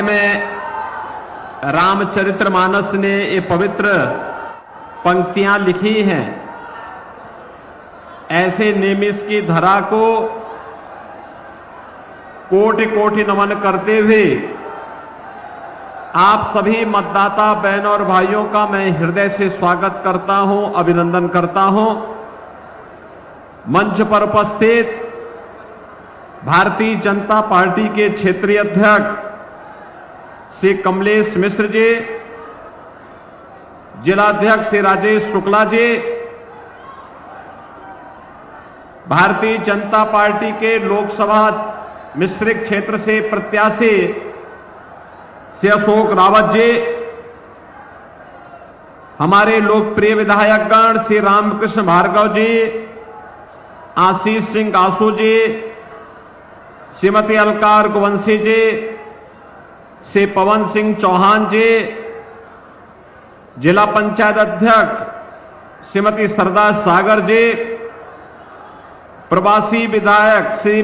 में रामचरितमानस ने ये पवित्र पंक्तियां लिखी हैं। ऐसे नेमिष की धरा को कोटि कोटि नमन करते हुए आप सभी मतदाता बहनों और भाइयों का मैं हृदय से स्वागत करता हूं, अभिनंदन करता हूं। मंच पर उपस्थित भारतीय जनता पार्टी के क्षेत्रीय अध्यक्ष श्री कमलेश मिश्र जी, जिलाध्यक्ष श्री राजेश शुक्ला जी, भारतीय जनता पार्टी के लोकसभा मिश्रित क्षेत्र से प्रत्याशी श्री अशोक रावत जी, हमारे लोकप्रिय विधायकगण श्री रामकृष्ण भार्गव जी, आशीष सिंह आसू जी, श्रीमती अलका रघुवंशी जी, श्री पवन सिंह चौहान जी, जिला पंचायत अध्यक्ष श्रीमती सरदार सागर जी, प्रवासी विधायक श्री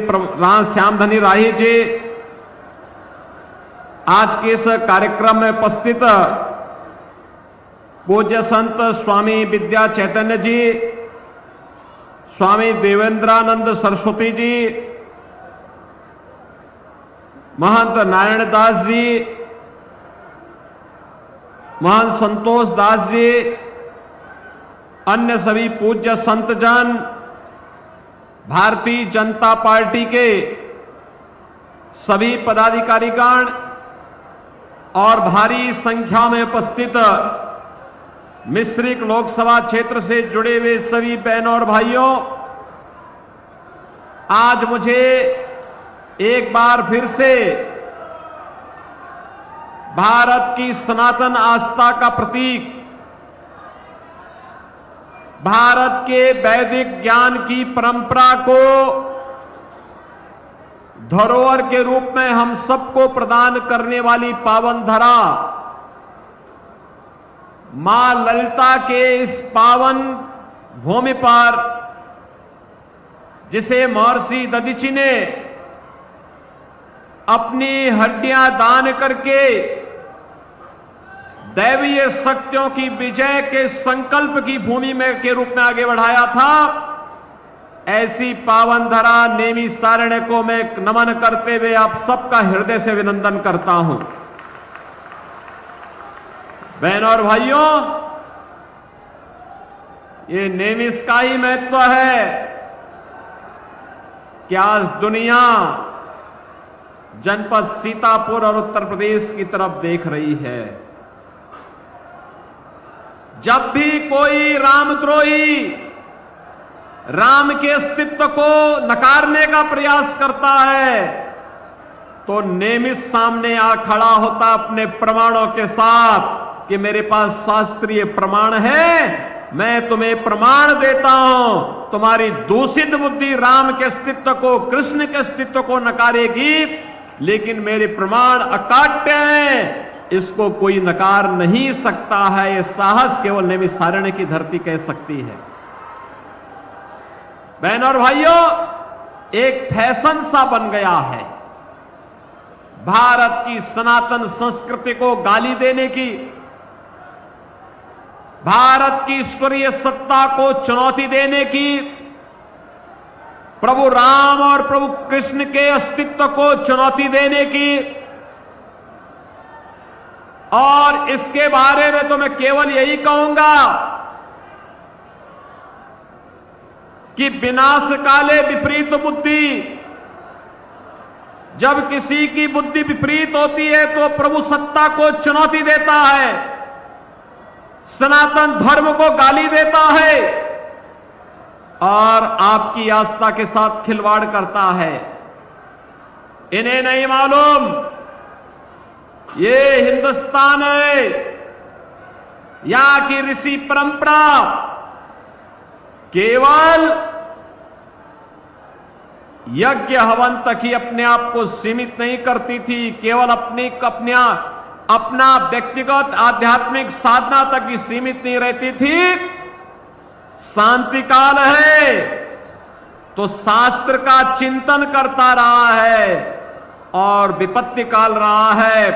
श्यामधनी राही जी, आज के इस कार्यक्रम में उपस्थित पूज्य संत स्वामी विद्या चैतन्य जी, स्वामी देवेंद्रानंद सरस्वती जी, महंत नारायण दास जी, महंत संतोष दास जी, अन्य सभी पूज्य संतजन, भारतीय जनता पार्टी के सभी पदाधिकारीगण और भारी संख्या में उपस्थित मिश्रित लोकसभा क्षेत्र से जुड़े हुए सभी बहनों और भाइयों, आज मुझे एक बार फिर से भारत की सनातन आस्था का प्रतीक, भारत के वैदिक ज्ञान की परंपरा को धरोहर के रूप में हम सबको प्रदान करने वाली पावन धरा मां ललिता के इस पावन भूमि पर, जिसे महर्षि दधीचि ने अपनी हड्डियां दान करके दैवीय शक्तियों की विजय के संकल्प की भूमि में के रूप में आगे बढ़ाया था, ऐसी पावन धरा नैमिषारण्य को मैं नमन करते हुए आप सबका हृदय से अभिनंदन करता हूं। बहनों और भाइयों, ये नैमिष का ही महत्व है कि आज दुनिया जनपद सीतापुर और उत्तर प्रदेश की तरफ देख रही है। जब भी कोई रामद्रोही राम के अस्तित्व को नकारने का प्रयास करता है तो नैमिष सामने आ खड़ा होता अपने प्रमाणों के साथ कि मेरे पास शास्त्रीय प्रमाण है, मैं तुम्हें प्रमाण देता हूं। तुम्हारी दूषित बुद्धि राम के अस्तित्व को, कृष्ण के अस्तित्व को नकारेगी, लेकिन मेरे प्रमाण अकाट्य हैं, इसको कोई नकार नहीं सकता है। यह साहस केवल नैमिषारण्य की धरती कह सकती है। बहनों और भाइयों, एक फैशन सा बन गया है भारत की सनातन संस्कृति को गाली देने की, भारत की ईश्वरीय सत्ता को चुनौती देने की, प्रभु राम और प्रभु कृष्ण के अस्तित्व को चुनौती देने की। और इसके बारे में तो मैं केवल यही कहूंगा कि विनाश काले विपरीत बुद्धि, जब किसी की बुद्धि विपरीत होती है तो प्रभु सत्ता को चुनौती देता है, सनातन धर्म को गाली देता है और आपकी आस्था के साथ खिलवाड़ करता है। इन्हें नहीं मालूम ये हिंदुस्तान है, यहां की ऋषि परंपरा केवल यज्ञ हवन तक ही अपने आप को सीमित नहीं करती थी, केवल अपना व्यक्तिगत आध्यात्मिक साधना तक ही सीमित नहीं रहती थी। शांति काल है तो शास्त्र का चिंतन करता रहा है, और विपत्ति काल रहा है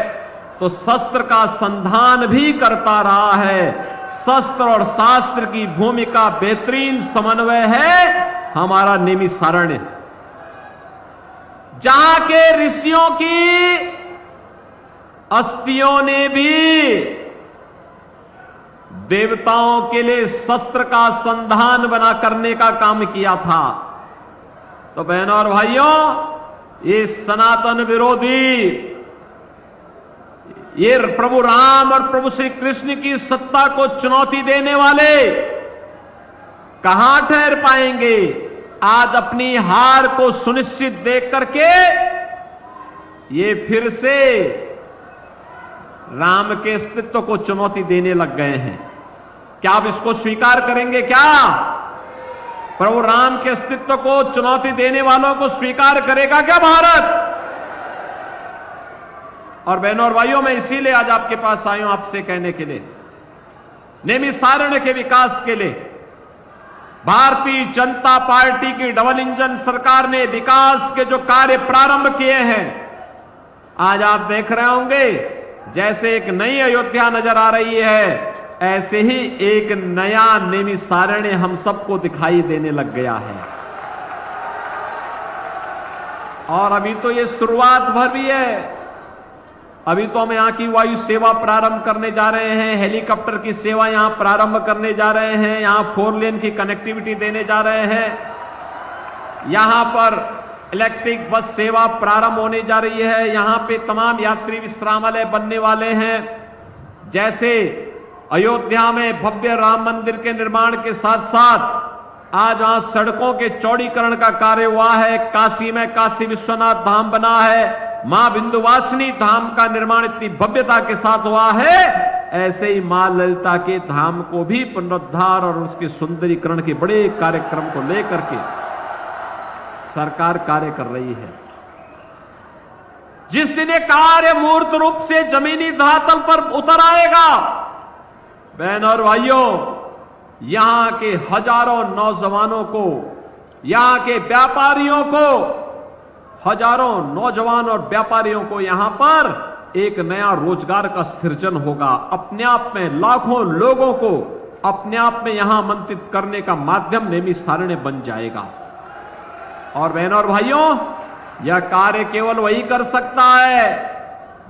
तो शस्त्र का संधान भी करता रहा है। शस्त्र और शास्त्र की भूमिका बेहतरीन समन्वय है हमारा नैमिषारण्य, जहां के ऋषियों की अस्थियों ने भी देवताओं के लिए शस्त्र का संधान बना करने का काम किया था। तो बहनों और भाइयों, ये सनातन विरोधी, ये प्रभु राम और प्रभु श्री कृष्ण की सत्ता को चुनौती देने वाले कहां ठहर पाएंगे? आज अपनी हार को सुनिश्चित देख करके ये फिर से राम के अस्तित्व को चुनौती देने लग गए हैं। क्या आप इसको स्वीकार करेंगे? क्या प्रभु राम के अस्तित्व को चुनौती देने वालों को स्वीकार करेगा क्या भारत? और बहनों और भाइयों, मैं इसीलिए आज आपके पास आया हूं आपसे कहने के लिए, नैमिषारण्य के विकास के लिए भारतीय जनता पार्टी की डबल इंजन सरकार ने विकास के जो कार्य प्रारंभ किए हैं, आज आप देख रहे होंगे जैसे एक नई अयोध्या नजर आ रही है, ऐसे ही एक नया नैमिषारण्य हम सबको दिखाई देने लग गया है। और अभी तो ये शुरुआत भर भी है। अभी तो हम यहां की वायु सेवा प्रारंभ करने जा रहे हैं, हेलीकॉप्टर की सेवा यहां प्रारंभ करने जा रहे हैं, यहां 4 लेन की कनेक्टिविटी देने जा रहे हैं, यहां पर इलेक्ट्रिक बस सेवा प्रारंभ होने जा रही है, यहां पे तमाम यात्री विश्रामालय बनने वाले हैं। जैसे अयोध्या में भव्य राम मंदिर के निर्माण के साथ साथ आज वहां सड़कों के चौड़ीकरण का कार्य हुआ है, काशी में काशी विश्वनाथ धाम बना है, मां विंध्यवासिनी धाम का निर्माण इतनी भव्यता के साथ हुआ है, ऐसे ही मां ललिता के धाम को भी पुनरुद्धार और उसके सुंदरीकरण के बड़े कार्यक्रम को लेकर के सरकार कार्य कर रही है। जिस दिन ये कार्य मूर्त रूप से जमीनी धरातल पर उतर आएगा, बहनों और भाइयों, यहां के हजारों नौजवानों को, यहां के व्यापारियों को, हजारों नौजवान और व्यापारियों को यहां पर एक नया रोजगार का सृजन होगा। अपने आप में लाखों लोगों को अपने आप में यहां आमंत्रित करने का माध्यम नैमिषारण्य बन जाएगा। और बहनों और भाइयों, यह कार्य केवल वही कर सकता है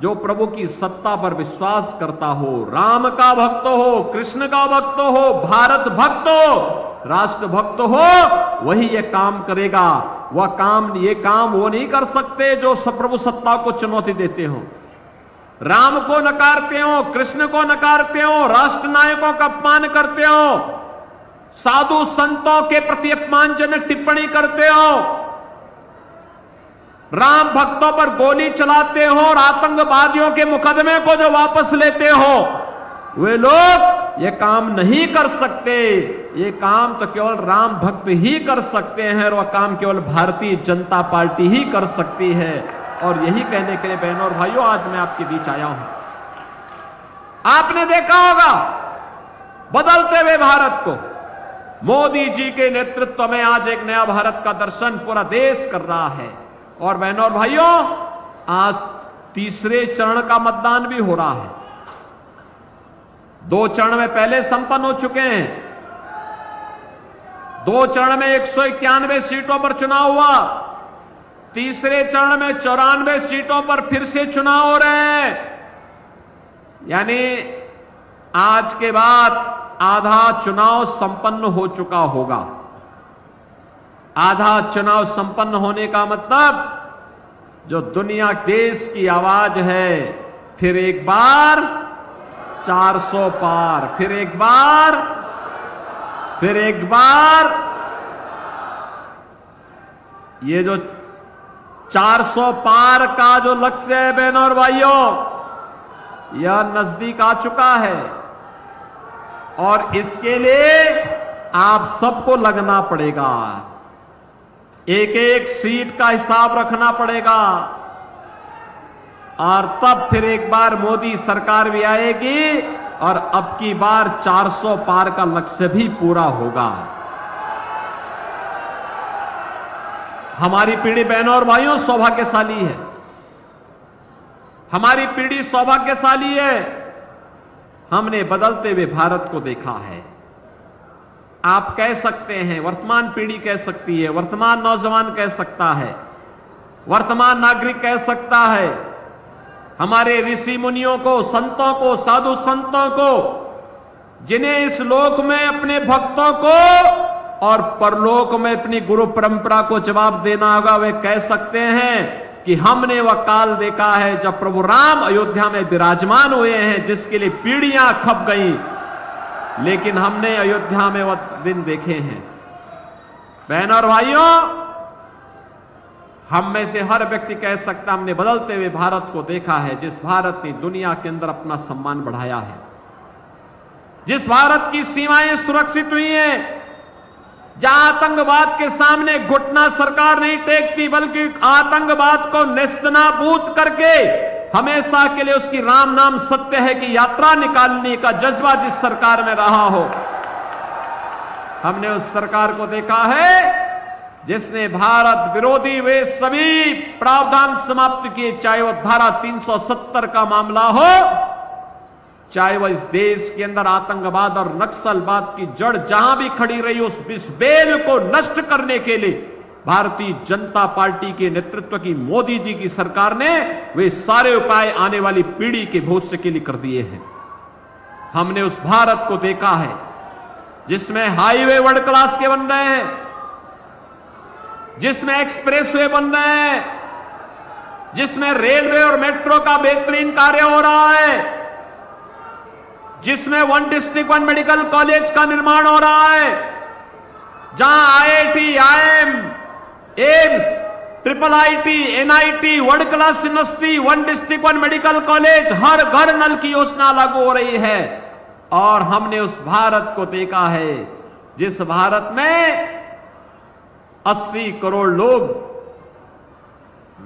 जो प्रभु की सत्ता पर विश्वास करता हो, राम का भक्त हो, कृष्ण का भक्त हो, भारत भक्त हो, राष्ट्र भक्त हो, वही ये काम करेगा। ये काम वो नहीं कर सकते जो प्रभु सत्ता को चुनौती देते हो, राम को नकारते हो, कृष्ण को नकारते हो, राष्ट्र नायकों का अपमान करते हो, साधु संतों के प्रति अपमानजनक टिप्पणी करते हो, राम भक्तों पर गोली चलाते हो और आतंकवादियों के मुकदमे को जो वापस लेते हो, वे लोग ये काम नहीं कर सकते। ये काम तो केवल राम भक्त ही कर सकते हैं और वह काम केवल भारतीय जनता पार्टी ही कर सकती है। और यही कहने के लिए बहनों और भाइयों, आज मैं आपके बीच आया हूं। आपने देखा होगा बदलते हुए भारत को, मोदी जी के नेतृत्व में आज एक नया भारत का दर्शन पूरा देश कर रहा है। और बहनों और भाइयों, आज तीसरे चरण का मतदान भी हो रहा है। 2 चरण में पहले संपन्न हो चुके हैं। 2 चरण में 191 सीटों पर चुनाव हुआ, तीसरे चरण में 94 सीटों पर फिर से चुनाव हो रहे हैं। यानी आज के बाद आधा चुनाव संपन्न हो चुका होगा। आधा चुनाव संपन्न होने का मतलब जो दुनिया देश की आवाज है, फिर एक बार 400 पार, फिर एक बार, फिर एक बार, ये जो 400 पार का जो लक्ष्य है बहनों और भाइयों, यह नजदीक आ चुका है। और इसके लिए आप सबको लगना पड़ेगा, एक एक सीट का हिसाब रखना पड़ेगा, और तब फिर एक बार मोदी सरकार भी आएगी और अब की बार 400 पार का लक्ष्य भी पूरा होगा। हमारी पीढ़ी बहनों और भाइयों सौभाग्यशाली है। हमारी पीढ़ी सौभाग्यशाली है, हमने बदलते हुए भारत को देखा है। आप कह सकते हैं, वर्तमान पीढ़ी कह सकती है, वर्तमान नौजवान कह सकता है, वर्तमान नागरिक कह सकता है, हमारे ऋषि मुनियों को, संतों को, साधु संतों को, जिन्हें इस लोक में अपने भक्तों को और परलोक में अपनी गुरु परंपरा को जवाब देना होगा, वे कह सकते हैं कि हमने वह काल देखा है जब प्रभु राम अयोध्या में विराजमान हुए हैं, जिसके लिए पीढ़ियां खप गई, लेकिन हमने अयोध्या में वह दिन देखे हैं। बहनों और भाइयों, हम में से हर व्यक्ति कह सकता, हमने बदलते हुए भारत को देखा है, जिस भारत ने दुनिया के अंदर अपना सम्मान बढ़ाया है, जिस भारत की सीमाएं सुरक्षित हुई हैं, जहां आतंकवाद के सामने घुटना सरकार नहीं टेकती, बल्कि आतंकवाद को नेस्तनाबूद करके हमेशा के लिए उसकी राम नाम सत्य है कि यात्रा निकालने का जज्बा जिस सरकार में रहा हो। हमने उस सरकार को देखा है जिसने भारत विरोधी वे सभी प्रावधान समाप्त किए, चाहे वह धारा 370 का मामला हो, चाहे वह इस देश के अंदर आतंकवाद और नक्सलवाद की जड़ जहां भी खड़ी रही, उस बेल को नष्ट करने के लिए भारतीय जनता पार्टी के नेतृत्व की मोदी जी की सरकार ने वे सारे उपाय आने वाली पीढ़ी के भविष्य के लिए कर दिए हैं। हमने उस भारत को देखा है जिसमें हाईवे वर्ल्ड क्लास के बन रहे हैं, जिसमें एक्सप्रेसवे बन रहे हैं, जिसमें रेलवे और मेट्रो का बेहतरीन कार्य हो रहा है, जिसमें 1 डिस्ट्रिक्ट 1 मेडिकल कॉलेज का निर्माण हो रहा है, जहां IIT, IIM, AIIMS, IIIT, NIT, world class university, 1 district 1 medical college, हर घर नल की योजना लागू हो रही है। और हमने उस भारत को देखा है जिस भारत में 80 करोड़ लोग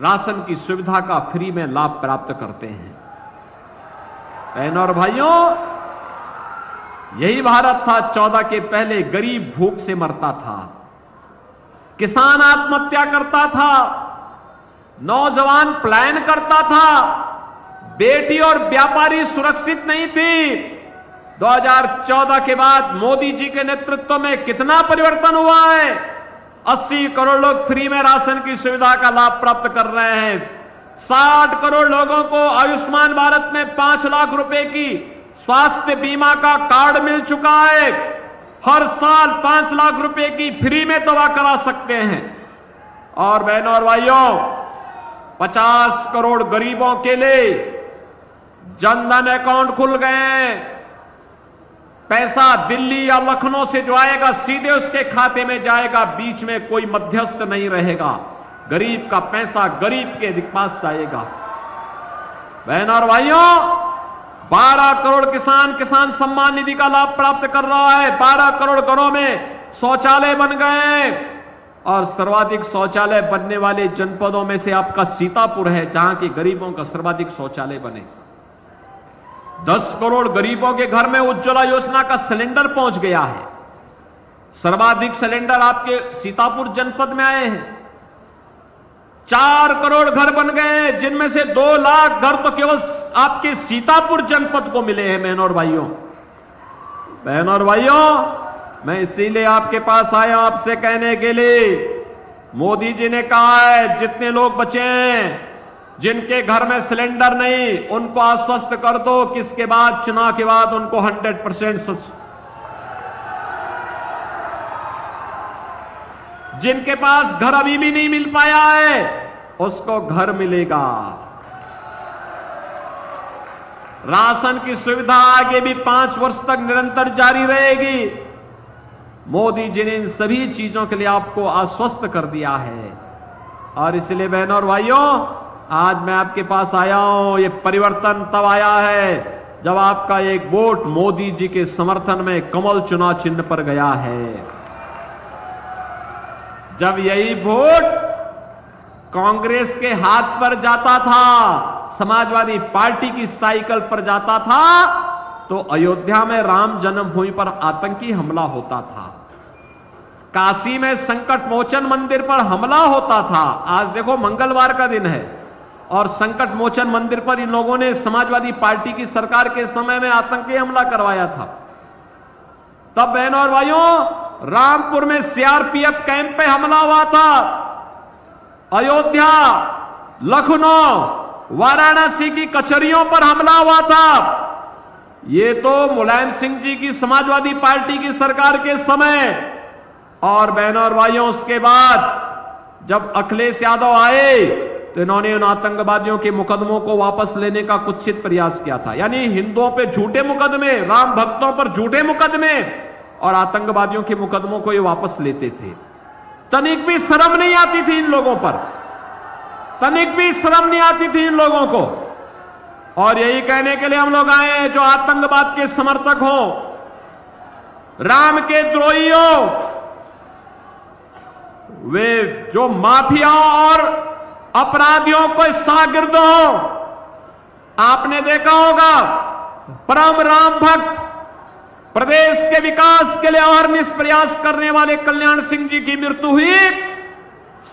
राशन की सुविधा का फ्री में लाभ प्राप्त करते हैं। बहनों और भाइयों, यही भारत था 14 के पहले गरीब भूख से मरता था, किसान आत्महत्या करता था, नौजवान पलायन करता था, बेटी और व्यापारी सुरक्षित नहीं थी। 2014 के बाद मोदी जी के नेतृत्व में कितना परिवर्तन हुआ है। 80 करोड़ लोग फ्री में राशन की सुविधा का लाभ प्राप्त कर रहे हैं। 60 करोड़ लोगों को आयुष्मान भारत में 5 लाख रुपए की स्वास्थ्य बीमा का कार्ड मिल चुका है। हर साल 5 लाख रुपए की फ्री में दवा करा सकते हैं। और बहनों और भाइयों, 50 करोड़ गरीबों के लिए जनधन अकाउंट खुल गए हैं। पैसा दिल्ली या लखनऊ से जो आएगा सीधे उसके खाते में जाएगा, बीच में कोई मध्यस्थ नहीं रहेगा। गरीब का पैसा गरीब के पास जाएगा। बहनों और भाइयों, 12 करोड़ किसान सम्मान निधि का लाभ प्राप्त कर रहा है। 12 करोड़ घरों में शौचालय बन गए हैं। और सर्वाधिक शौचालय बनने वाले जनपदों में से आपका सीतापुर है, जहां के गरीबों का सर्वाधिक शौचालय बने। 10 करोड़ गरीबों के घर में उज्ज्वला योजना का सिलेंडर पहुंच गया है। सर्वाधिक सिलेंडर आपके सीतापुर जनपद में आए हैं। 4 करोड़ घर बन गए हैं, जिनमें से 2 लाख घर तो केवल आपके सीतापुर जनपद को मिले हैं। बहनों और भाइयों, मैं इसीलिए आपके पास आया आपसे कहने के लिए, मोदी जी ने कहा है जितने लोग बचे हैं जिनके घर में सिलेंडर नहीं, उनको आश्वस्त कर दो कि इसके बाद चुनाव के बाद उनको 100%, जिनके पास घर अभी भी नहीं मिल पाया है उसको घर मिलेगा। राशन की सुविधा आगे भी 5 वर्ष तक निरंतर जारी रहेगी। मोदी जी ने इन सभी चीजों के लिए आपको आश्वस्त कर दिया है। और इसलिए बहनों और भाइयों, आज मैं आपके पास आया हूं। ये परिवर्तन तब आया है जब आपका एक वोट मोदी जी के समर्थन में कमल चुनाव चिन्ह पर गया है। जब यही वोट कांग्रेस के हाथ पर जाता था, समाजवादी पार्टी की साइकिल पर जाता था, तो अयोध्या में राम जन्मभूमि पर आतंकी हमला होता था, काशी में संकट मोचन मंदिर पर हमला होता था। आज देखो मंगलवार का दिन है, और संकट मोचन मंदिर पर इन लोगों ने समाजवादी पार्टी की सरकार के समय में आतंकी हमला करवाया था। तब बहनों और भाइयों, रामपुर में सीआरपीएफ कैंप पे हमला हुआ था। अयोध्या, लखनऊ, वाराणसी की कचहरियों पर हमला हुआ था। ये तो मुलायम सिंह जी की समाजवादी पार्टी की सरकार के समय। और बहनों और भाइयों, उसके बाद जब अखिलेश यादव आए तो इन्होंने उन आतंकवादियों के मुकदमों को वापस लेने का कुत्सित प्रयास किया था। यानी हिंदुओं पे झूठे मुकदमे, राम भक्तों पर झूठे मुकदमे और आतंकवादियों के मुकदमों को ये वापस लेते थे। तनिक भी शर्म नहीं आती थी इन लोगों पर, तनिक भी शर्म नहीं आती थी इन लोगों को। और यही कहने के लिए हम लोग आए हैं, जो आतंकवाद के समर्थक हो, राम के द्रोही हो, वे जो माफियाओं और अपराधियों को शागिर्द हो। आपने देखा होगा, परम राम भक्त, प्रदेश के विकास के लिए अहर्निश प्रयास करने वाले कल्याण सिंह जी की मृत्यु हुई।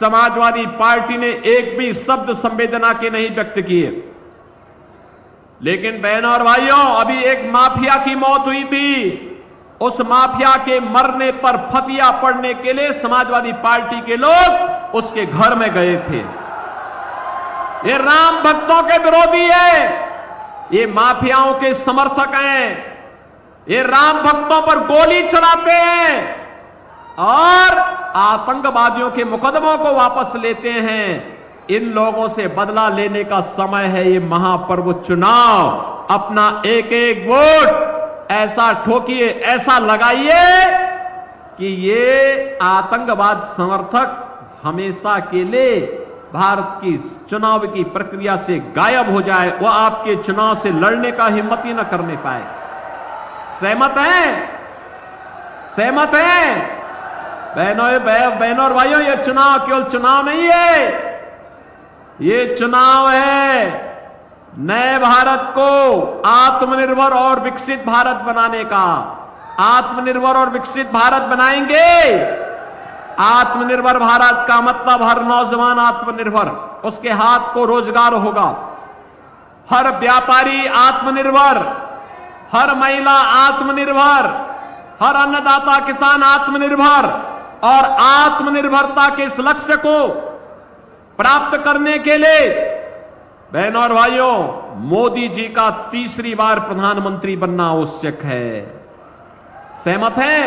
समाजवादी पार्टी ने एक भी शब्द संवेदना के नहीं व्यक्त किए। लेकिन बहनों और भाइयों, अभी एक माफिया की मौत हुई थी। उस माफिया के मरने पर फतिया पड़ने के लिए समाजवादी पार्टी के लोग उसके घर में गए थे। ये राम भक्तों के विरोधी है, ये माफियाओं के समर्थक हैं, ये राम भक्तों पर गोली चलाते हैं और आतंकवादियों के मुकदमों को वापस लेते हैं। इन लोगों से बदला लेने का समय है ये महापर्व चुनाव। अपना एक एक वोट ऐसा ठोकिए, ऐसा लगाइए कि ये आतंकवाद समर्थक हमेशा के लिए भारत की चुनाव की प्रक्रिया से गायब हो जाए, वह आपके चुनाव से लड़ने का हिम्मत ही न करने पाए। सहमत हैं? सहमत हैं? बहनों और भाइयों, यह चुनाव केवल चुनाव नहीं है, ये चुनाव है नए भारत को आत्मनिर्भर और विकसित भारत बनाने का। आत्मनिर्भर और विकसित भारत बनाएंगे। आत्मनिर्भर भारत का मतलब हर नौजवान आत्मनिर्भर, उसके हाथ को रोजगार होगा। हर व्यापारी आत्मनिर्भर, हर महिला आत्मनिर्भर, हर अन्नदाता किसान आत्मनिर्भर। और आत्मनिर्भरता के इस लक्ष्य को प्राप्त करने के लिए बहनों और भाइयों, मोदी जी का तीसरी बार प्रधानमंत्री बनना आवश्यक है। सहमत हैं?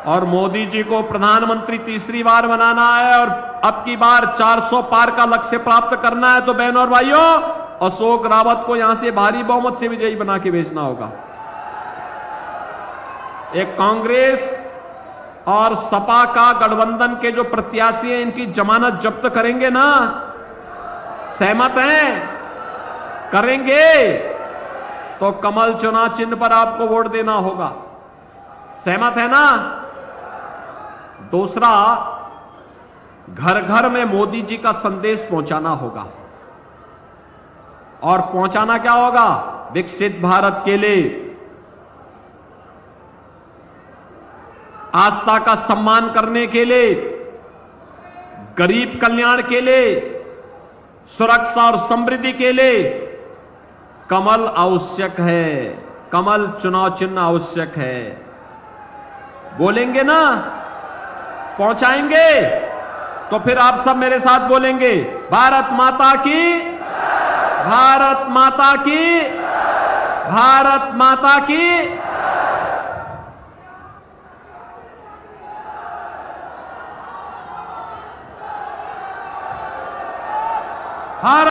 और मोदी जी को प्रधानमंत्री तीसरी बार बनाना है और अब की बार 400 पार का लक्ष्य प्राप्त करना है, तो बहनों और भाइयों, अशोक रावत को यहां से भारी बहुमत से विजयी बना के भेजना होगा। एक कांग्रेस और सपा का गठबंधन के जो प्रत्याशी हैं, इनकी जमानत जब्त करेंगे ना? सहमत हैं? करेंगे तो कमल चुनाव चिन्ह पर आपको वोट देना होगा। सहमत है ना? दूसरा, घर घर में मोदी जी का संदेश पहुंचाना होगा। और पहुंचाना क्या होगा? विकसित भारत के लिए, आस्था का सम्मान करने के लिए, गरीब कल्याण के लिए, सुरक्षा और समृद्धि के लिए कमल आवश्यक है। कमल चुनाव चिन्ह आवश्यक है। बोलेंगे ना? पहुंचाएंगे? तो फिर आप सब मेरे साथ बोलेंगे, भारत माता की, भारत माता की, भारत माता की। भारत